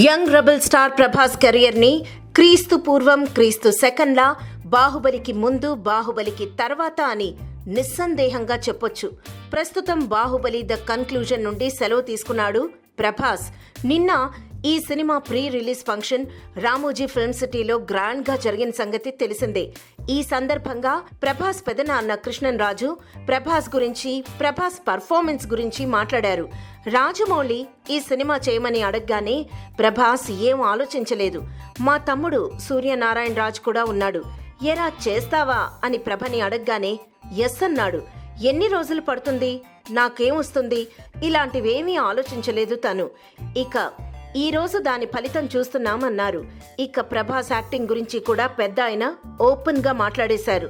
Young rebel star Prabhas కెరియర్ని క్రీస్తు పూర్వం క్రీస్తు సెకండ్లా బాహుబలికి ముందు బాహుబలికి తర్వాత అని నిస్సందేహంగా చెప్పొచ్చు. ప్రస్తుతం బాహుబలి ద కన్క్లూజన్ నుండి సెలవు తీసుకున్నాడు ప్రభాస్. నిన్న ఈ cinema pre release function Ramoji film సిటీలో గ్రాండ్ గా జరిగిన సంగతి తెలిసిందే. ఈ సందర్భంగా ప్రభాస్ పెదనాన్న కృష్ణన్ రాజు ప్రభాస్ గురించి, ప్రభాస్ పర్ఫార్మెన్స్ గురించి మాట్లాడారు. రాజమౌళి ఈ సినిమా చేయమని అడగగానే ప్రభాస్ ఏం ఆలోచించలేదు. మా తమ్ముడు సూర్యనారాయణ రాజు కూడా ఉన్నాడు, ఎరా చేస్తావా అని ప్రభని అడగగానే ఎస్ అన్నాడు. ఎన్ని రోజులు పడుతుంది, నాకేమొస్తుంది, ఇలాంటివేమీ ఆలోచించలేదు తను. ఇక ఈ రోజు దాని ఫలితం చూస్తున్నామన్నారు. ఇక ప్రభాస్ యాక్టింగ్ గురించి కూడా పెద్ద ఆయన ఓపెన్ గా మాట్లాడేశారు.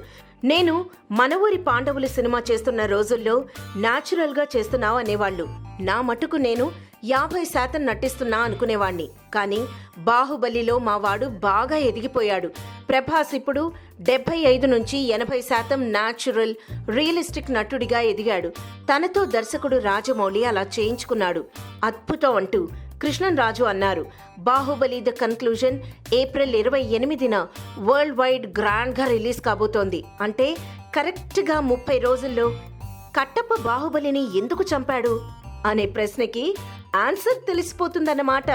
నేను మన ఊరి పాండవులు సినిమా చేస్తున్న రోజుల్లో న్యాచురల్ గా చేస్తున్నావు అనేవాళ్ళు. నా మటుకు నేను 50% నటిస్తున్నా అనుకునేవాణ్ణి. కానీ బాహుబలిలో మా వాడు బాగా ఎదిగిపోయాడు. ప్రభాస్ ఇప్పుడు 75 నుంచి 80% న్యాచురల్ రియలిస్టిక్ నటుడిగా ఎదిగాడు. తనతో దర్శకుడు రాజమౌళి అలా చేయించుకున్నాడు. అద్భుతం అంటూ కృష్ణన్ రాజు అన్నారు. బాహుబలి ద కన్క్లూజన్ ఏప్రిల్ 28న వరల్డ్ వైడ్ గ్రాండ్ గా రిలీజ్ కాబోతోంది. అంటే కరెక్ట్ గా 30 రోజుల్లో కట్టప్ప బాహుబలిని ఎందుకు చంపాడు అనే ప్రశ్నకి ఆన్సర్ తెలిసిపోతుందన్నమాట.